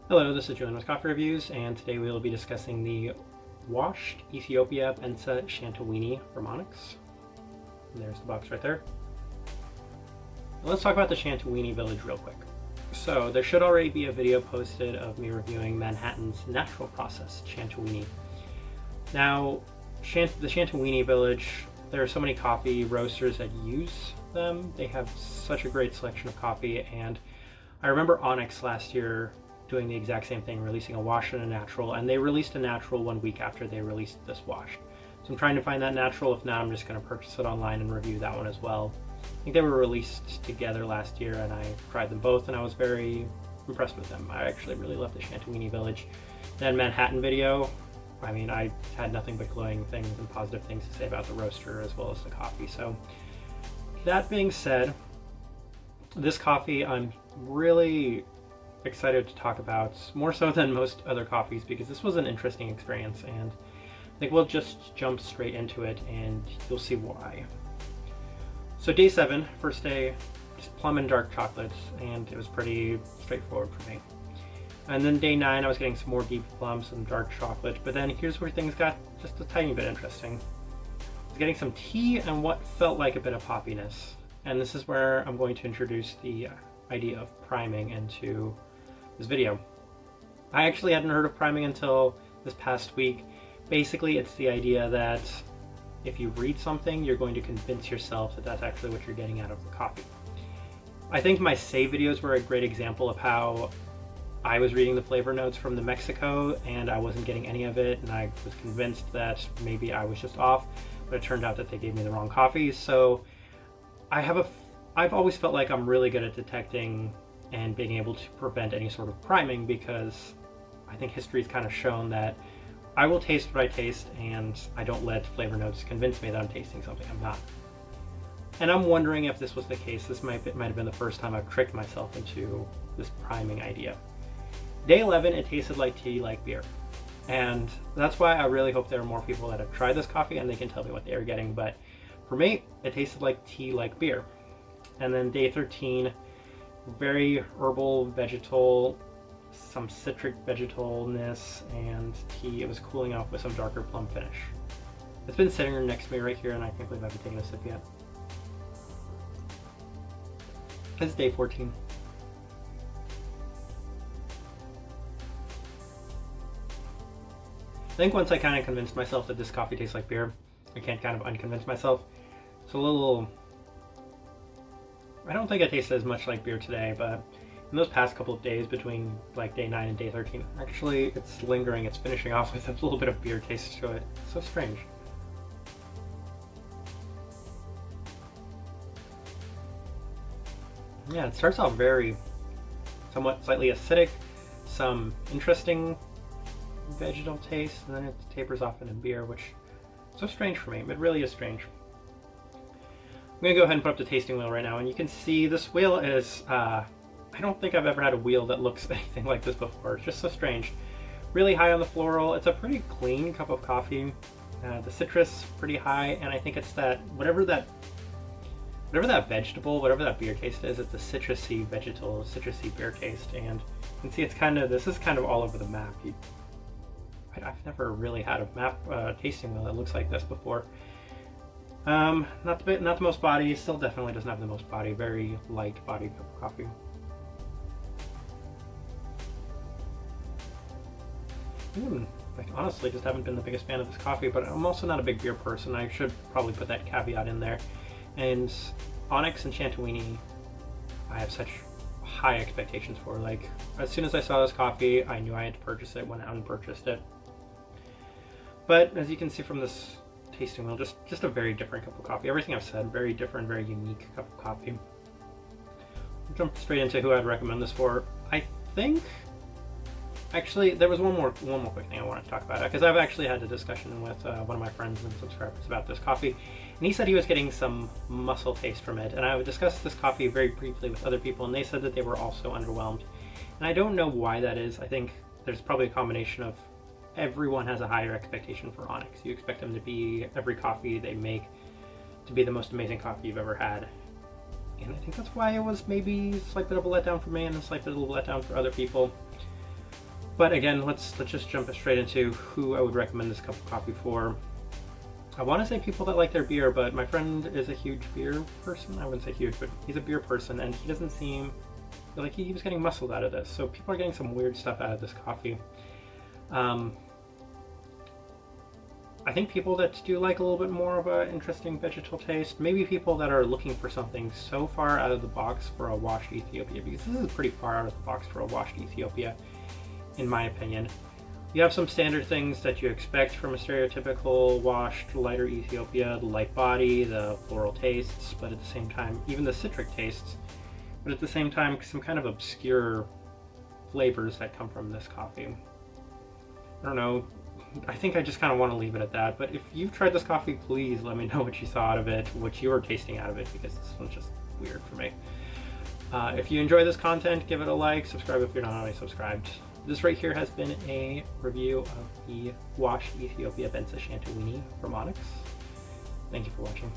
Hello, this is Onyx Coffee Reviews, and today we will be discussing the washed Ethiopia Bensa Shantawene from Onyx. And there's the box right there. Let's talk about the Shantawene village real quick. So there should already be a video posted of me reviewing Manhattan's natural process, Shantawene. Now, the Shantawene village, there are so many coffee roasters that use them. They have such a great selection of coffee, and I remember Onyx last year doing the exact same thing, releasing a wash and a natural, and they released a natural 1 week after they released this washed. So I'm trying to find that natural. If not, I'm just going to purchase it online and review that one as well. I think they were released together last year, and I tried them both, and I was very impressed with them. I actually really love the Shantawene village. That Manhattan video, I mean, I had nothing but glowing things and positive things to say about the roaster as well as the coffee. So that being said, this coffee I'm really excited to talk about, more so than most other coffees, because this was an interesting experience, and I think we'll just jump straight into it and you'll see why. So day 7, first day, just plum and dark chocolates, and it was pretty straightforward for me. And then day 9, I was getting some more deep plum, some dark chocolate, but then here's where things got just a tiny bit interesting. I was getting some tea and what felt like a bit of poppiness, and this is where I'm going to introduce the idea of priming into this video. I actually hadn't heard of priming until this past week. Basically, it's the idea that if you read something, you're going to convince yourself that that's actually what you're getting out of the coffee. I think my save videos were a great example of how I was reading the flavor notes from the Mexico and I wasn't getting any of it, and I was convinced that maybe I was just off, but it turned out that they gave me the wrong coffee. So I've always felt like I'm really good at detecting and being able to prevent any sort of priming, because I think history's kind of shown that I will taste what I taste, and I don't let flavor notes convince me that I'm tasting something I'm not. And I'm wondering if this was the case. This might have been the first time I've tricked myself into this priming idea. Day 11, it tasted like tea, like beer. And that's why I really hope there are more people that have tried this coffee and they can tell me what they are getting. But for me, it tasted like tea, like beer. And then day 13, very herbal, vegetal, some citric vegetalness, and tea. It was cooling off with some darker plum finish. It's been sitting next to me right here, and I can't believe I haven't taken a sip yet. It's day 14. I think once I kind of convinced myself that this coffee tastes like beer, I can't kind of unconvince myself. It's a little... I don't think I tasted as much like beer today, but in those past couple of days between like day 9 and day 13, actually it's lingering, it's finishing off with a little bit of beer taste to it. It's so strange. Yeah, it starts off very somewhat slightly acidic, some interesting vegetal taste, and then it tapers off into beer, which is so strange for me. It really is strange. I'm going to go ahead and put up the tasting wheel right now, and you can see this wheel is, I don't think I've ever had a wheel that looks anything like this before. It's just so strange. Really high on the floral. It's a pretty clean cup of coffee. The citrus pretty high, and I think it's that, whatever that vegetable, whatever that beer taste is, it's a citrusy vegetal, citrusy beer taste, and you can see it's kind of, this is kind of all over the map. I've never really had a map tasting wheel that looks like this before. Not the most body, still definitely doesn't have the most body, very light body cup of coffee. Like honestly, just haven't been the biggest fan of this coffee, but I'm also not a big beer person. I should probably put that caveat in there. And Onyx and Shantawene, I have such high expectations for. Like, as soon as I saw this coffee, I knew I had to purchase it, went out and purchased it. But as you can see from this tasting wheel, just a very different cup of coffee. Everything I've said, very different, very unique cup of coffee. I'll jump straight into who I'd recommend this for. I think, actually, there was one more quick thing I wanted to talk about, because I've actually had a discussion with one of my friends and subscribers about this coffee, and he said he was getting some muscle taste from it, and I discussed this coffee very briefly with other people, and they said that they were also underwhelmed. And I don't know why that is. I think there's probably a combination of everyone has a higher expectation for Onyx. You expect them to be, every coffee they make, to be the most amazing coffee you've ever had. And I think that's why it was maybe a slight bit of a letdown for me and a slight bit of a letdown for other people. But again, let's just jump straight into who I would recommend this cup of coffee for. I want to say people that like their beer, but my friend is a huge beer person. I wouldn't say huge, but he's a beer person, and he doesn't seem like he was getting muscled out of this. So people are getting some weird stuff out of this coffee. I think people that do like a little bit more of an interesting vegetal taste, maybe people that are looking for something so far out of the box for a washed Ethiopia, because this is pretty far out of the box for a washed Ethiopia, in my opinion. You have some standard things that you expect from a stereotypical washed, lighter Ethiopia, the light body, the floral tastes, but at the same time, even the citric tastes, but at the same time, some kind of obscure flavors that come from this coffee. I don't know. I think I just kind of want to leave it at that, but if you've tried this coffee, please let me know what you saw out of it, what you were tasting out of it, because this one's just weird for me. If you enjoy this content, give it a like, subscribe if you're not already subscribed. This right here has been a review of the washed Ethiopia Bensa Shantawene from Onyx. Thank you for watching.